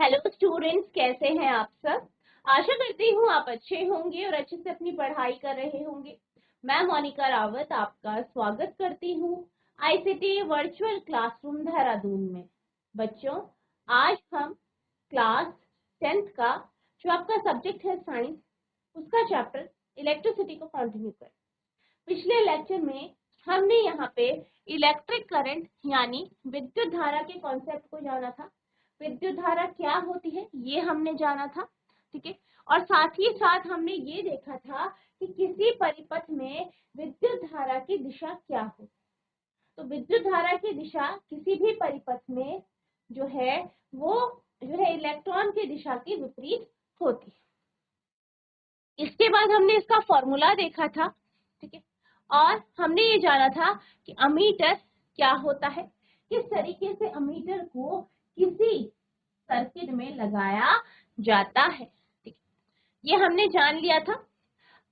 Hello students, कैसे हैं आप सब। आशा करती हूँ आप अच्छे होंगे और अच्छे से अपनी पढ़ाई कर रहे होंगे। मैं मोनिका रावत आपका स्वागत करती हूँ आईसीटी वर्चुअल क्लासरूम देहरादून में। बच्चों, आज हम क्लास 10th का जो आपका सब्जेक्ट है साइंस, उसका चैप्टर इलेक्ट्रिसिटी को कंटिन्यू करें। पिछले लेक्चर में हमने यहाँ पे इलेक्ट्रिक करंट यानी विद्युत धारा के कॉन्सेप्ट को जाना था। विद्युत धारा क्या होती है ये हमने जाना था, ठीक है। और साथ ही साथ हमने ये देखा था कि किसी परिपथ में विद्युत धारा की दिशा क्या हो। तो विद्युत धारा की दिशा किसी भी परिपथ में जो है वो जो है इलेक्ट्रॉन की दिशा के विपरीत होती है। इसके बाद हमने इसका फॉर्मूला देखा था, ठीक है। और हमने ये जाना था कि अमीटर क्या होता है, किस तरीके से अमीटर को किसी सर्किट में लगाया जाता है, ठीक है। ये हमने जान लिया था।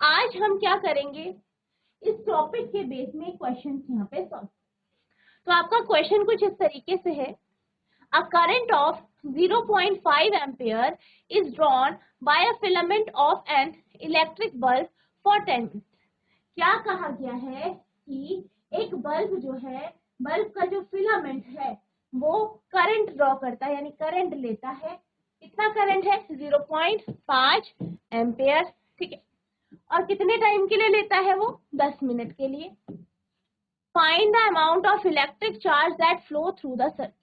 आज हम क्या करेंगे, इस टॉपिक के बेस में क्वेश्चन यहाँ पे सॉल्व। तो आपका क्वेश्चन कुछ इस तरीके से है, a current of 0.5 ampere is drawn by a filament of an electric bulb for 10 minutes. क्या कहा गया है कि एक बल्ब जो है, बल्ब का जो फिलामेंट है वो करंट ड्रॉ करता है, यानी करंट लेता है। कितना करंट है, 0.5 एम्पियर, ठीक है। और कितने टाइम के लिए लेता है वो, 10 मिनट के लिए। Find the amount of electric charge that flow through the circuit.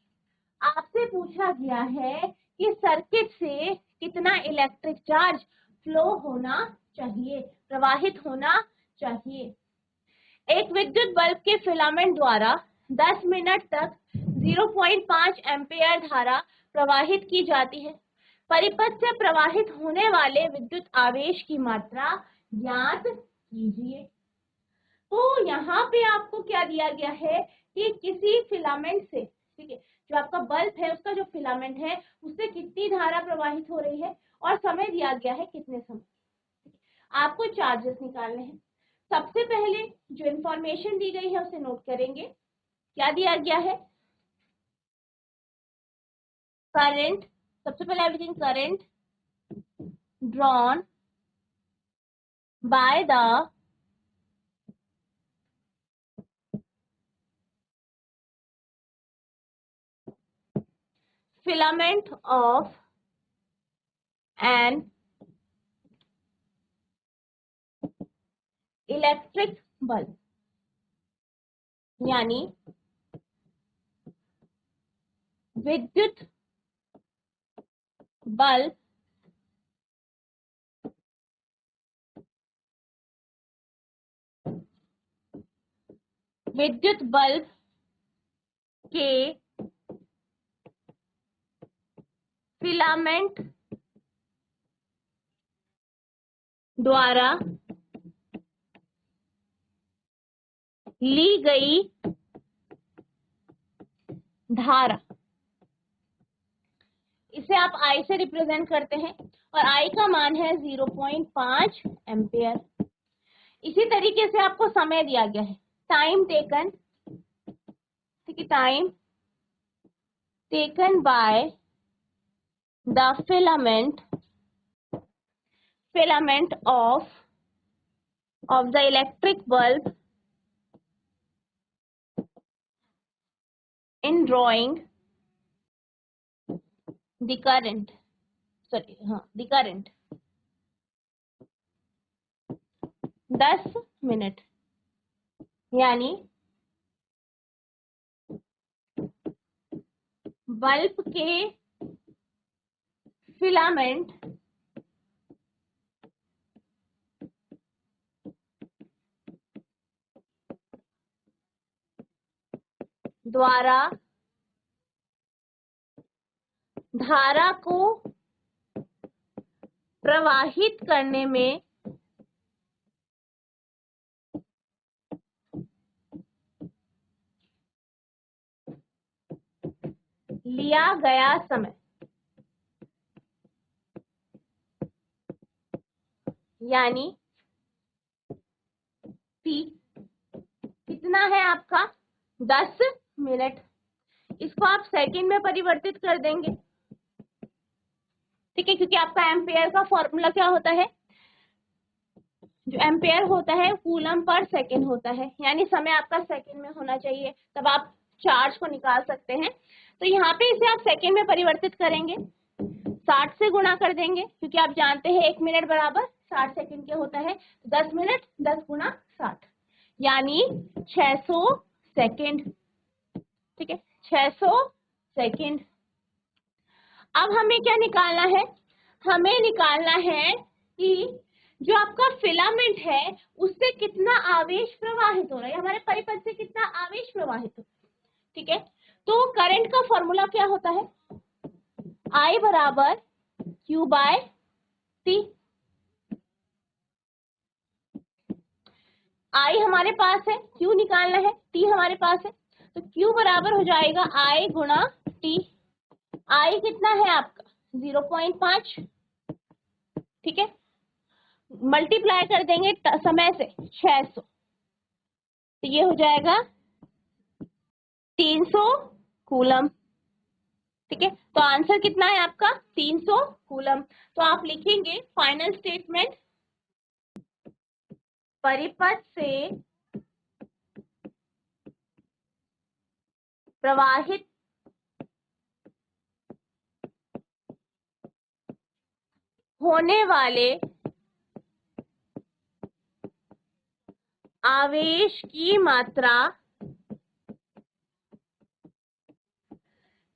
आपसे पूछा गया है कि सर्किट से कितना इलेक्ट्रिक चार्ज फ्लो होना चाहिए, प्रवाहित होना चाहिए। एक विद्युत बल्ब के फिलामेंट द्वारा 10 मिनट तक 0.5 एम्पियर धारा प्रवाहित की जाती है। परिपथ से प्रवाहित होने वाले विद्युत आवेश की मात्रा ज्ञात कीजिए। तो यहाँ पे आपको क्या दिया गया है कि किसी फिलामेंट से, ठीक है, जो आपका बल्ब है उसका जो फिलामेंट है उससे कितनी धारा प्रवाहित हो रही है और समय दिया गया है कितने समय। आपको चार्जेस निकालने हैं। सबसे पहले जो इंफॉर्मेशन दी गई है उसे नोट करेंगे। क्या दिया गया है, करंट, सबसे पहले लिखेंगे current drawn by the filament of an electric bulb, यानी विद्युत बल्ब विद्युत बल्ब के फिलामेंट द्वारा ली गई धारा, इसे आप आई से रिप्रेजेंट करते हैं और आई का मान है 0.5 एम्पियर। इसी तरीके से आपको समय दिया गया है, टाइम टेकन, ठीक है, time taken by the filament of the electric bulb in drawing the current, sorry हाँ द करंट 10 मिनट, यानी बल्ब के फिलामेंट द्वारा धारा को प्रवाहित करने में लिया गया समय, यानी T कितना है आपका, 10 मिनट। इसको आप सेकंड में परिवर्तित कर देंगे, ठीक है, क्योंकि आपका एम्पेयर का फॉर्मूला क्या होता है, जो एम्पेयर होता है कूलम पर सेकेंड होता है, यानी समय आपका सेकेंड में होना चाहिए, तब आप चार्ज को निकाल सकते हैं। तो यहाँ पे इसे आप सेकेंड में परिवर्तित करेंगे, 60 से गुणा कर देंगे, क्योंकि आप जानते हैं 1 मिनट बराबर 60 सेकंड के होता है, 10 मिनट 10 गुणा 60 यानी 600 सेकंड। ठीक है, 600 सेकंड। अब हमें क्या निकालना है, हमें निकालना है कि जो आपका फिलामेंट है उससे कितना आवेश प्रवाहित हो रहा है, हमारे परिपथ से कितना आवेश प्रवाहित हो। ठीक है, तो करंट का फॉर्मूला क्या होता है, I बराबर Q बाय T। I हमारे पास है, Q निकालना है, T हमारे पास है, तो Q बराबर हो जाएगा I गुणा T। I कितना है आपका 0.5। ठीक है, मल्टीप्लाई कर देंगे समय से 600, तो ये हो जाएगा 300 कूलम। ठीक है, तो आंसर कितना है आपका 300 कूलम। तो आप लिखेंगे फाइनल स्टेटमेंट, परिपथ से प्रवाहित होने वाले आवेश की मात्रा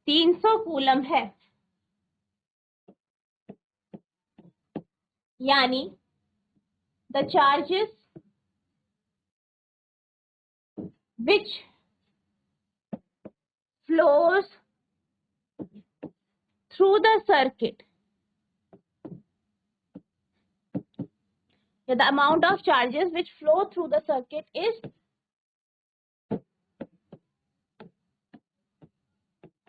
300 कूलम है, यानी the charges which flows through the circuit, the amount of charges which flow through the circuit is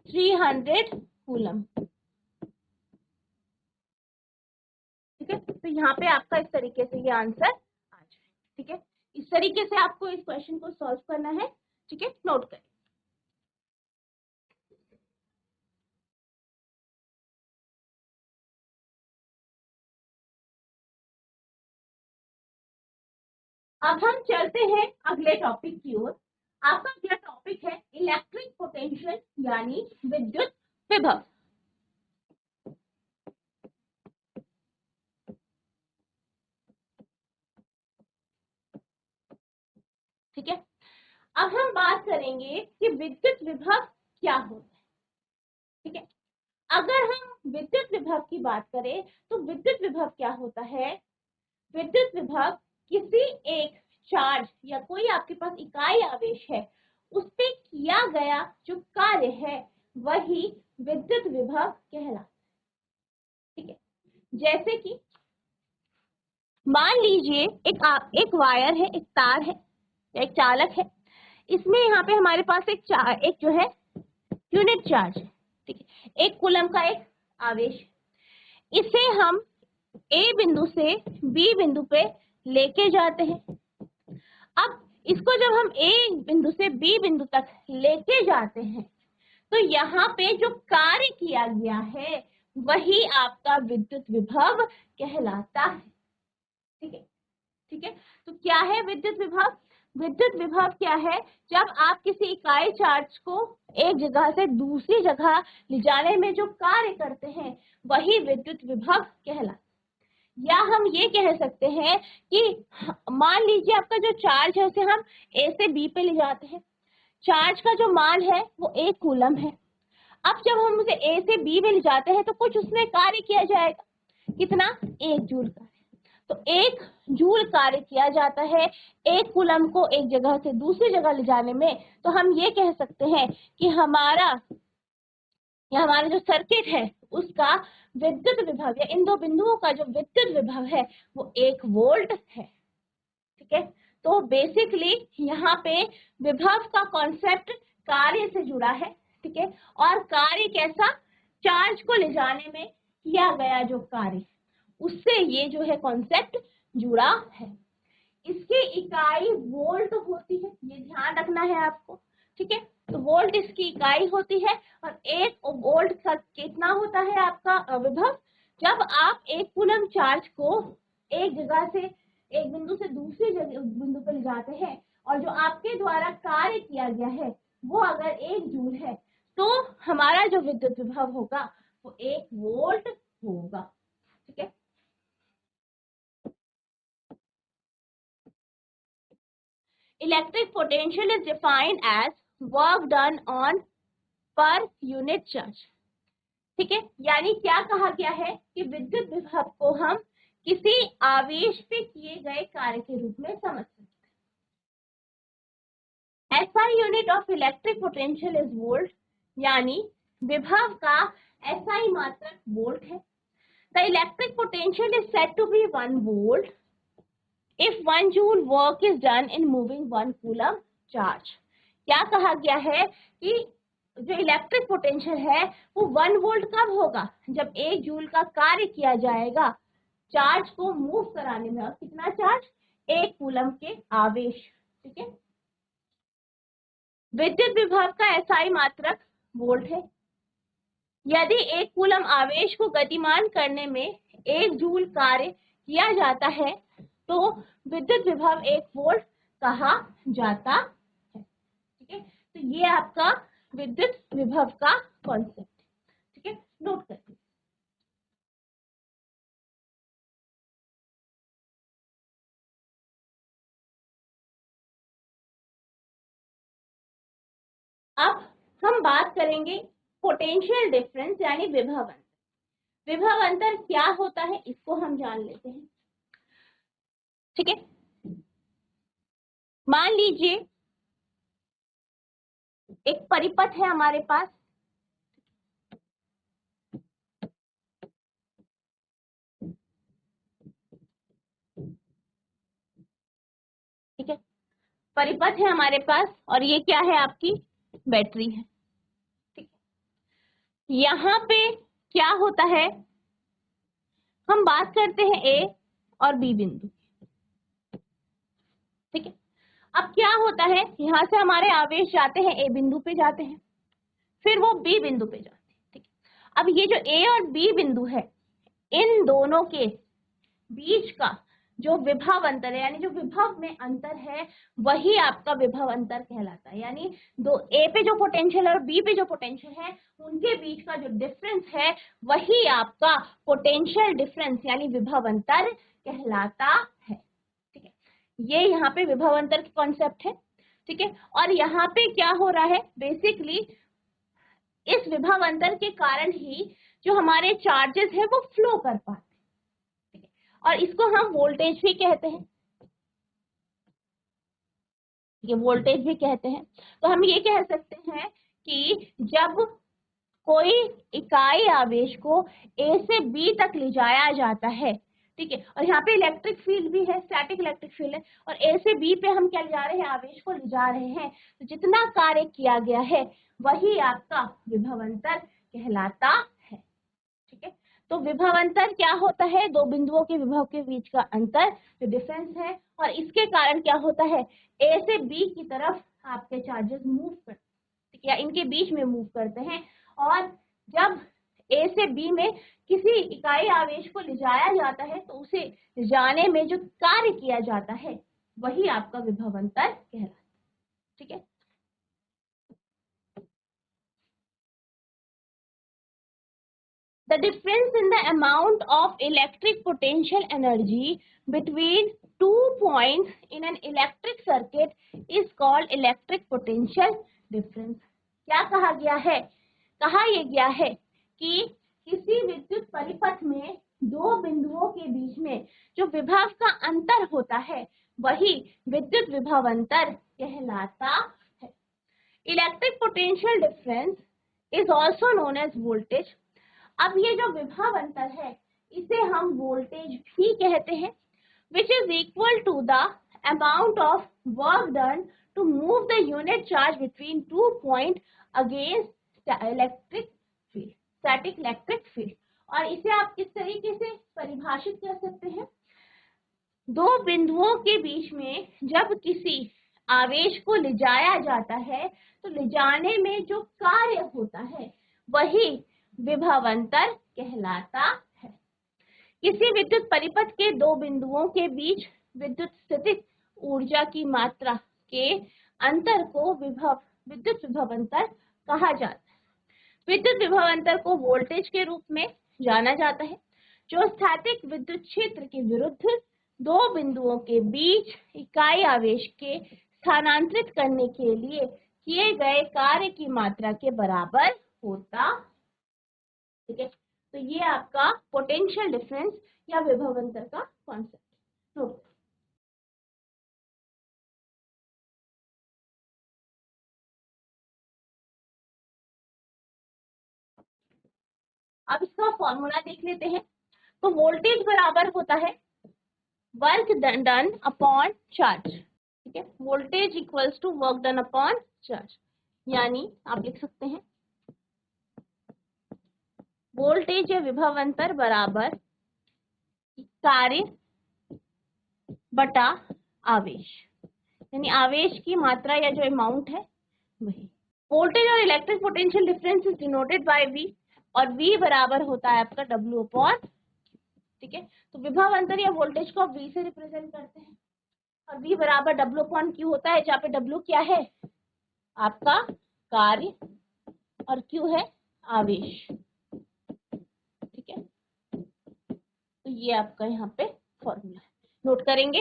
300 coulomb. ठीक है, तो यहाँ पे आपका इस तरीके से ये आंसर आ जाए। ठीक है, इस तरीके से आपको इस क्वेश्चन को सॉल्व करना है। ठीक है, नोट करें। अब हम चलते हैं अगले टॉपिक की ओर। आपका अगला टॉपिक है इलेक्ट्रिक पोटेंशियल, यानी विद्युत विभव। ठीक है, अब हम बात करेंगे कि विद्युत विभव क्या होता है। ठीक है, अगर हम विद्युत विभव की बात करें तो विद्युत विभव क्या होता है, विद्युत विभव किसी एक चार्ज या कोई आपके पास इकाई आवेश है उस पे किया गया जो कार्य है वही विद्युत विभव कहलाता है। ठीक है, जैसे कि मान लीजिए एक वायर है, एक तार है, एक चालक है, इसमें यहाँ पे हमारे पास एक जो है यूनिट चार्ज है। ठीक है, एक कूलम का एक आवेश, इसे हम ए बिंदु से बी बिंदु पे लेके जाते हैं। अब इसको जब हम ए बिंदु से बी बिंदु तक लेके जाते हैं तो यहाँ पे जो कार्य किया गया है वही आपका विद्युत विभव कहलाता है। ठीक है, ठीक है, तो क्या है विद्युत विभव, विद्युत विभव क्या है, जब आप किसी इकाई चार्ज को एक जगह से दूसरी जगह ले जाने में जो कार्य करते हैं वही विद्युत विभव कहलाता है। या हम ये कह सकते हैं कि मान लीजिए आपका जो चार्ज है उसे हम ए से बी पे ले जाते हैं, चार्ज का जो मान है वो 1 कूलम है। अब जब हम उसे ए से बी में ले जाते हैं तो कुछ उसमें कार्य किया जाएगा, कितना 1 जूल कार्य। तो 1 जूल कार्य किया जाता है 1 कूलम को एक जगह से दूसरी जगह ले जाने में। तो हम ये कह सकते हैं कि हमारा जो सर्किट है उसका विद्युत विभव या इन दो बिंदुओं का जो विद्युत विभव है वो 1 वोल्ट है। ठीक है, तो बेसिकली यहाँ पे विभव का कॉन्सेप्ट कार्य से जुड़ा है। ठीक है, और कार्य कैसा, चार्ज को ले जाने में किया गया जो कार्य उससे ये जो है कॉन्सेप्ट जुड़ा है। इसकी इकाई वोल्ट होती है, ये ध्यान रखना है आपको। ठीक है, तो वोल्ट इसकी इकाई होती है और 1 वोल्ट का कितना होता है आपका विभव जब आप एक कूलम चार्ज को एक जगह से, एक बिंदु से दूसरी जगह बिंदु पर ले जाते हैं और जो आपके द्वारा कार्य किया गया है वो अगर 1 जूल है, तो हमारा जो विद्युत विभव होगा वो 1 वोल्ट होगा। ठीक है। Electric potential is defined as work done on per unit charge. ठीक है, यानी क्या कहा गया है कि विद्युत विभव को हम किसी आवेश पे किए गए कार्य के रूप में समझ सकते हैं। SI unit of electric potential is volt, यानी विभव का SI मात्रक वोल्ट है। The electric potential is said to be 1 volt if 1 joule work is done in moving 1 coulomb charge. क्या कहा गया है कि जो इलेक्ट्रिक पोटेंशियल है वो 1 वोल्ट कब होगा, जब 1 जूल का कार्य किया जाएगा चार्ज को मूव कराने में। और कितना चार्ज? 1 कूलम के आवेश। ठीक है। विद्युत विभव का SI मात्रक वोल्ट है। यदि 1 कूलम आवेश को गतिमान करने में 1 जूल कार्य किया जाता है तो विद्युत विभव 1 वोल्ट कहा जाता है। ठीक है, तो ये आपका विद्युत विभव का कॉन्सेप्ट। ठीक है, नोट करते हैं। अब हम बात करेंगे पोटेंशियल डिफरेंस यानी विभव अंतर। विभव अंतर क्या होता है इसको हम जान लेते हैं। ठीक है, मान लीजिए एक परिपथ है हमारे पास। ठीक है, परिपथ है हमारे पास और ये क्या है? आपकी बैटरी है। ठीक है, यहाँ पे क्या होता है, हम बात करते हैं ए और बी बिंदु। ठीक है, अब क्या होता है, यहां से हमारे आवेश जाते हैं ए बिंदु पे जाते हैं, फिर वो बी बिंदु पे जाते हैं। ठीक है, अब ये जो ए और बी बिंदु है इन दोनों के बीच का जो विभव अंतर है, यानी जो विभव में अंतर है, वही आपका विभव अंतर कहलाता है। यानी दो ए पे जो पोटेंशियल है और बी पे जो पोटेंशियल है उनके बीच का जो डिफरेंस है वही आपका पोटेंशियल डिफरेंस यानी विभव अंतर कहलाता है। ठीक है, ये यहाँ पे विभव अंतर की कॉन्सेप्ट है। ठीक है, और यहाँ पे क्या हो रहा है, बेसिकली इस विभव अंतर के कारण ही जो हमारे चार्जेस है वो फ्लो कर पाते हैं और इसको हम वोल्टेज भी कहते हैं। ये वोल्टेज भी कहते हैं। तो हम ये कह सकते हैं कि जब कोई इकाई आवेश को ए से बी तक ले जाया जाता है, ठीक है, और यहाँ पे इलेक्ट्रिक फील्ड भी है, स्टैटिक इलेक्ट्रिक फील्ड है, और ए से बी पे हम क्या ले जा रहे हैं, आवेश को ले जा रहे हैं, तो जितना कार्य किया गया है वही आपका विभव अंतर कहलाता है। ठीक है, तो विभव अंतर क्या होता है, दो बिंदुओं के विभव के बीच का अंतर जो डिफरेंस है, और इसके कारण क्या होता है, ए से बी की तरफ आपके चार्जेस मूव करते हैं या इनके बीच में मूव करते हैं, और जब ए से बी में किसी इकाई आवेश को ले जाया जाता है तो उसे जाने में जो कार्य किया जाता है वही आपका विभव अंतर कहलाता है। ठीक है, the difference in the amount of electric potential energy between 2 points in an electric circuit is called electric potential difference। क्या कहा गया है, कहा यह गया है कि किसी विद्युत परिपथ में दो बिंदुओं के बीच में जो विभव का अंतर होता है वही विद्युत विभव अंतर कहलाता है। Electric potential difference is also known as voltage. अब ये जो विभव अंतर है इसे हम वोल्टेज भी कहते हैं, which is equal to the amount of work done to move the unit charge between 2 points against electric field, static electric field। और इसे आप किस तरीके से परिभाषित कर सकते हैं, दो बिंदुओं के बीच में जब किसी आवेश को ले जाया जाता है तो ले जाने में जो कार्य होता है वही विभव अंतर कहलाता है। किसी विद्युत परिपथ के दो बिंदुओं के बीच विद्युत स्थितिज ऊर्जा की मात्रा के अंतर को विद्युत विभव अंतर कहा जाता है। विद्युत विभव अंतर को वोल्टेज के रूप में जाना जाता है, जो स्थैतिक विद्युत क्षेत्र के विरुद्ध दो बिंदुओं के बीच इकाई आवेश के स्थानांतरित करने के लिए किए गए कार्य की मात्रा के बराबर होता। ठीक है, तो ये आपका पोटेंशियल डिफरेंस या विभव अंतर का कॉन्सेप्ट। अब इसका फॉर्मूला देख लेते हैं। तो वोल्टेज बराबर होता है वर्क डन अपॉन चार्ज। ठीक है, voltage equals to work done upon charge, यानी आप लिख सकते हैं वोल्टेज या विभव अंतर बराबर कार्य बटा आवेश, यानी आवेश की मात्रा या जो अमाउंट है वही। वोल्टेज और electric potential difference is denoted by V, और V बराबर होता है आपका W अपॉन। ठीक है, तो विभव अंतर या वोल्टेज को आप V से रिप्रेजेंट करते हैं, और V बराबर W अपॉन Q होता है, जहाँ पे W क्या है आपका कार्य और Q है आवेश। ठीक है, तो ये आपका यहाँ पे फॉर्मूला है, नोट करेंगे।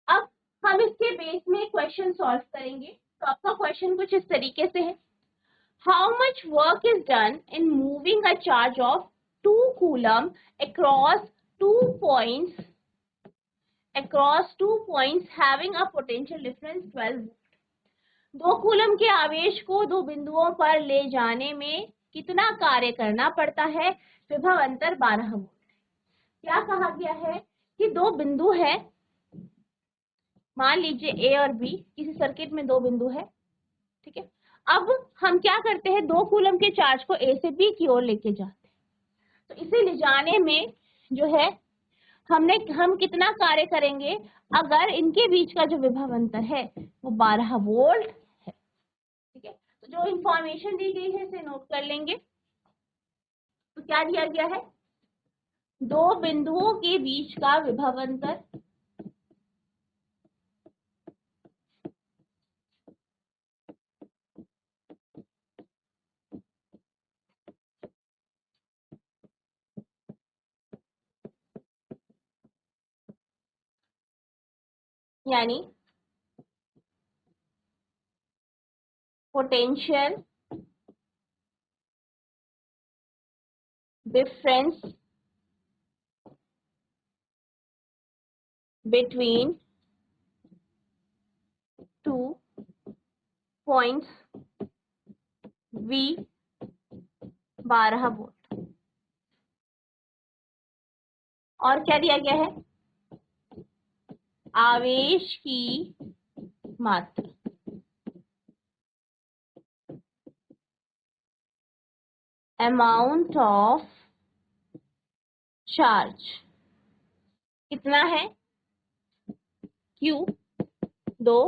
अब हम इसके बेस में क्वेश्चन सॉल्व करेंगे। तो आपका क्वेश्चन कुछ इस तरीके से है, how much work is done in moving a charge of 2 coulomb across 2 points having a potential difference 12 volt। 2 coulomb के आवेश को दो बिंदुओं पर ले जाने में कितना कार्य करना पड़ता है, विभव अंतर 12 वोल्ट। क्या कहा गया है कि दो बिंदु है, मान लीजिए A और B, किसी सर्किट में दो बिंदु है। ठीक है, अब हम क्या करते हैं, 2 कूलम के चार्ज को A से B की ओर लेके जाते हैं। तो इसे ले जाने में जो है हम कितना कार्य करेंगे, अगर इनके बीच का जो विभव अंतर है वो 12 वोल्ट है। ठीक है, तो जो इंफॉर्मेशन दी गई है इसे नोट कर लेंगे। तो क्या दिया गया है, दो बिंदुओं के बीच का विभव अंतर यानी potential difference between 2 points V 12 volt. और क्या दिया गया है, आवेश की मात्रा, अमाउंट ऑफ चार्ज कितना है, Q 2।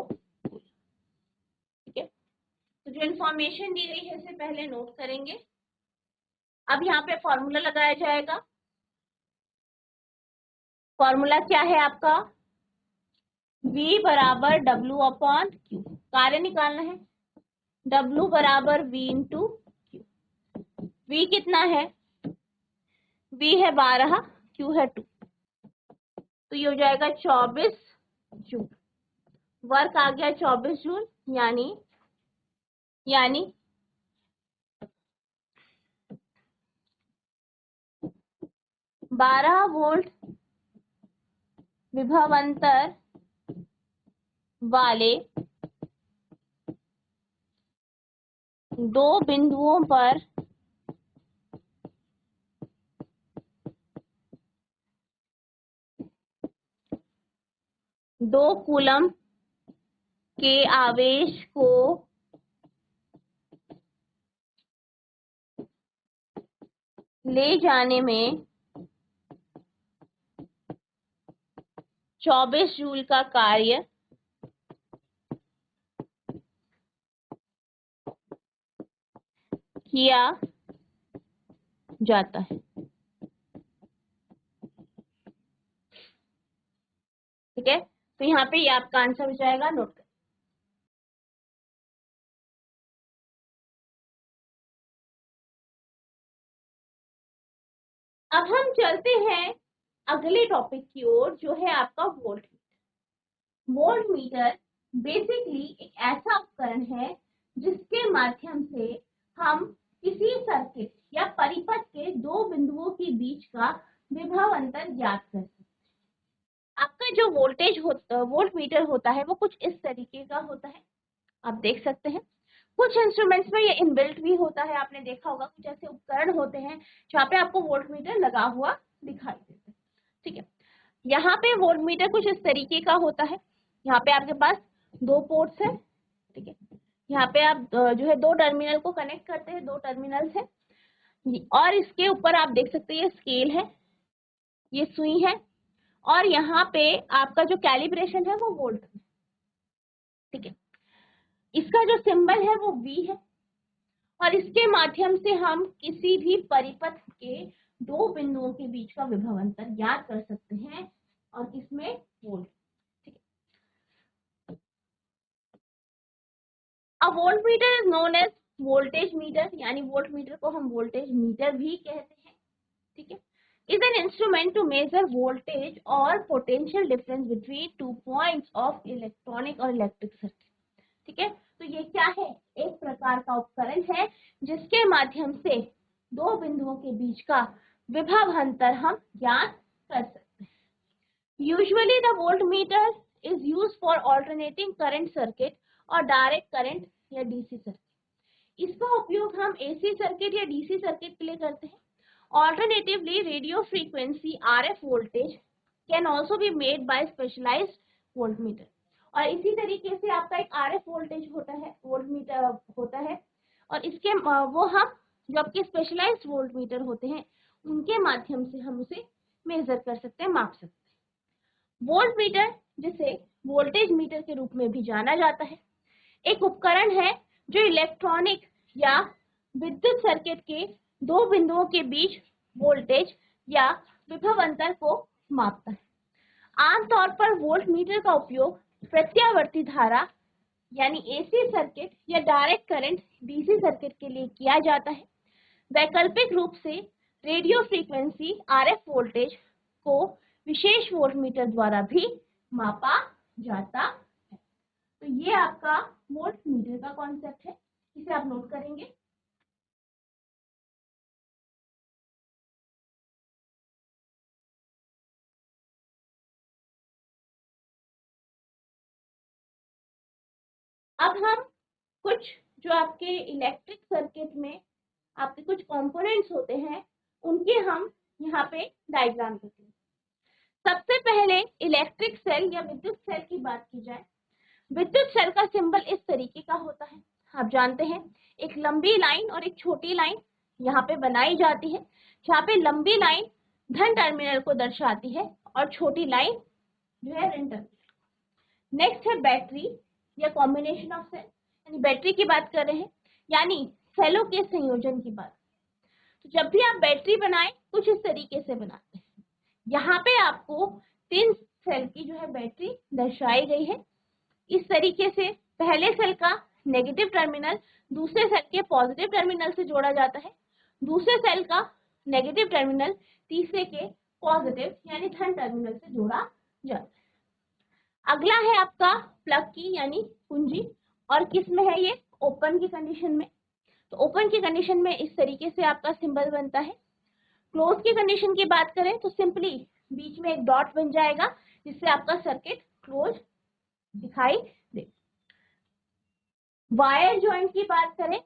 ठीक है, तो जो इंफॉर्मेशन दी गई है इसे पहले नोट करेंगे। अब यहाँ पे फॉर्मूला लगाया जाएगा। फॉर्मूला क्या है आपका, V बराबर W अपॉन Q, कार्य निकालना है, W बराबर V इंटू Q। V कितना है, V है 12, Q है 2, तो ये हो जाएगा 24 जूल। वर्क आ गया 24 जूल, यानी 12 वोल्ट विभव अंतर वाले दो बिंदुओं पर दो कूलम के आवेश को ले जाने में 24 जूल का कार्य किया जाता है। ठीक है, तो यहाँ पे ये आपका आंसर हो जाएगा, नोट कर। अब हम चलते हैं अगले टॉपिक की ओर, जो है आपका volt meter. Volt meter basically एक ऐसा उपकरण है जिसके माध्यम से हम किसी सर्किट या परिपथ के दो बिंदुओं के बीच का विभव अंतर ज्ञात कर सकते हैं। आपका जो वोल्ट मीटर होता है वो कुछ इस तरीके का होता है, आप देख सकते हैं। कुछ इंस्ट्रूमेंट्स में ये इनबिल्ट भी होता है, आपने देखा होगा कुछ ऐसे उपकरण होते हैं जहाँ पे आपको वोल्ट मीटर लगा हुआ दिखाई देता है। ठीक है, यहाँ पे वोल्ट मीटर कुछ इस तरीके का होता है। यहाँ पे आपके पास दो पोर्ट्स है। ठीक है, यहाँ पे आप जो है दो टर्मिनल को कनेक्ट करते हैं, दो टर्मिनल्स है, और इसके ऊपर आप देख सकते हैं ये स्केल है, ये सुई है, और यहाँ पे आपका जो कैलिब्रेशन है वो वोल्ट में। ठीक है, इसका जो सिंबल है वो V है, और इसके माध्यम से हम किसी भी परिपथ के दो बिंदुओं के बीच का विभव अंतर ज्ञात कर सकते हैं, और किसमें, वोल्ट। ठीक है, a volt meter is known as voltage meter, यानी वोल्ट मीटर को हम वोल्टेज मीटर भी कहते हैं। ठीक है, is an instrument to measure voltage or potential difference between two points of electronic or electric circuit। ठीक है, तो ये क्या है, एक प्रकार का उपकरण है जिसके माध्यम से दो बिंदुओं के बीच का विभव अंतर हम ज्ञात कर सकते हैं। Usually the volt meter is used for alternating current circuit और डायरेक्ट करंट या डीसी सर्किट। इसका उपयोग हम एसी सर्किट या डीसी सर्किट के लिए करते हैं। Alternatively, radio frequency RF voltage can also be made by specialized voltmeter। और इसी तरीके से आपका एक RF वोल्टेज होता है, वोल्टमीटर होता है, और इसके वो हम जो आपके स्पेशलाइज्ड वोल्टमीटर होते हैं उनके माध्यम से हम उसे मेजर कर सकते हैं, माप सकते हैं। वोल्टमीटर, जिसे वोल्टेज मीटर के रूप में भी जाना जाता है, एक उपकरण है जो इलेक्ट्रॉनिक या विद्युत सर्किट के दो बिंदुओं के बीच वोल्टेज या विभव अंतर को मापता है। आमतौर पर वोल्ट मीटर का उपयोग प्रत्यावर्ती धारा यानी एसी सर्किट या डायरेक्ट करंट डीसी सर्किट के लिए किया जाता है। वैकल्पिक रूप से रेडियो फ्रीक्वेंसी आरएफ वोल्टेज को विशेष वोल्ट मीटर द्वारा भी मापा जाता है। तो ये आपका वोल्ट मीटर का कॉन्सेप्ट है, इसे आप नोट करेंगे। अब हम कुछ जो आपके इलेक्ट्रिक सर्किट में आपके कुछ कंपोनेंट्स होते हैं उनके हम यहाँ पे डायग्राम करते हैं। सबसे पहले इलेक्ट्रिक सेल या विद्युत सेल की बात की जाए, विद्युत सेल का सिंबल इस तरीके का होता है। आप जानते हैं एक लंबी लाइन और एक छोटी लाइन यहाँ पे बनाई जाती है, जहाँ पे लंबी लाइन धन टर्मिनल को दर्शाती है और छोटी लाइन जो है ऋण टर्मिनल। नेक्स्ट है बैटरी या कॉम्बिनेशन ऑफ सेल, यानी बैटरी की बात कर रहे हैं, यानी सेलों के संयोजन की बात। तो जब भी आप बैटरी बनाए कुछ इस तरीके से बनाते हैं। यहाँ पे आपको 3 सेल की जो है बैटरी दर्शाई गई है। इस तरीके से पहले सेल का नेगेटिव टर्मिनल दूसरे सेल के पॉजिटिव टर्मिनल से जोड़ा जाता है, दूसरे सेल का नेगेटिव टर्मिनल तीसरे के पॉजिटिव यानी धन टर्मिनल से जोड़ा जाता है। अगला है आपका प्लग की यानी कुंजी, और किस में है ये, ओपन की कंडीशन में। तो ओपन की कंडीशन में इस तरीके से आपका सिंबल बनता है। क्लोज की कंडीशन की बात करें तो सिंपली बीच में एक डॉट बन जाएगा जिससे आपका सर्किट क्लोज दिखाई दे। वायर जॉइंट की बात करें,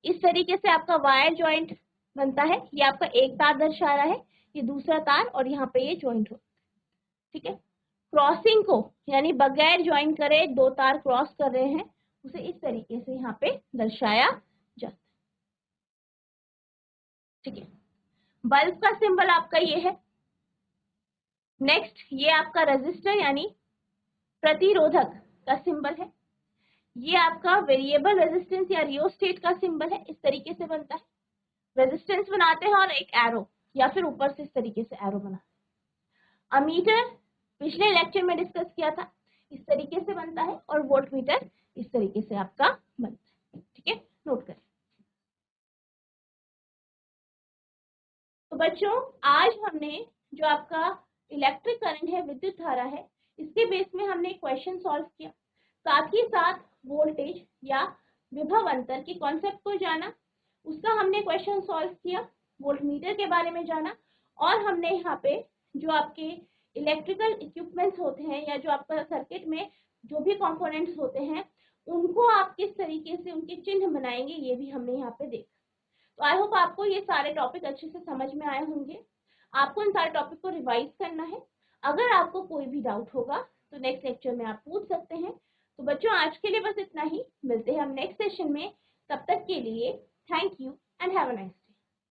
इस तरीके से आपका वायर जॉइंट बनता है। ये आपका एक तार दर्शा रहा है, ये दूसरा तार, और यहाँ पे ये जॉइंट हो। ठीक है, क्रॉसिंग को यानी बगैर ज्वाइन करे दो तार क्रॉस कर रहे हैं उसे इस तरीके से यहाँ पे दर्शाया जाता है। ठीक है, बल्ब का सिंबल आपका ये है। नेक्स्ट ये आपका रेजिस्टर यानी प्रतिरोधक का सिंबल है। ये आपका वेरिएबल रेजिस्टेंस या रियोस्टेट का सिंबल है, इस तरीके से बनता है। रेजिस्टेंस बनाते हैं और एक एरो या फिर ऊपर से इस तरीके से एरो बनाते हैं। अमीटर पिछले लेक्चर में डिस्कस किया था, इस तरीके से बनता है, और वोल्ट मीटर इस तरीके से आपका बनता है। ठीक है, नोट करें। तो बच्चों आज हमने जो आपका इलेक्ट्रिक करंट है, विद्युत धारा है, इसके बेस में हमने क्वेश्चन सॉल्व किया, साथ ही साथ वोल्टेज या विभव अंतर के कॉन्सेप्ट को जाना, उसका हमने क्वेश्चन सॉल्व किया, वोल्टमीटर के बारे में जाना, और हमने यहाँ पे जो आपके इलेक्ट्रिकल इक्विपमेंट्स होते हैं या जो आपका सर्किट में जो भी कंपोनेंट्स होते हैं उनको आप किस तरीके से उनके चिन्ह बनाएंगे ये भी हमने यहाँ पे देखा। तो आई होप आपको ये सारे टॉपिक अच्छे से समझ में आए होंगे। आपको इन सारे टॉपिक को रिवाइज करना है। अगर आपको कोई भी डाउट होगा तो नेक्स्ट लेक्चर में आप पूछ सकते हैं। तो बच्चों आज के लिए बस इतना ही, मिलते हैं हम नेक्स्ट सेशन में। तब तक के लिए thank you and have a nice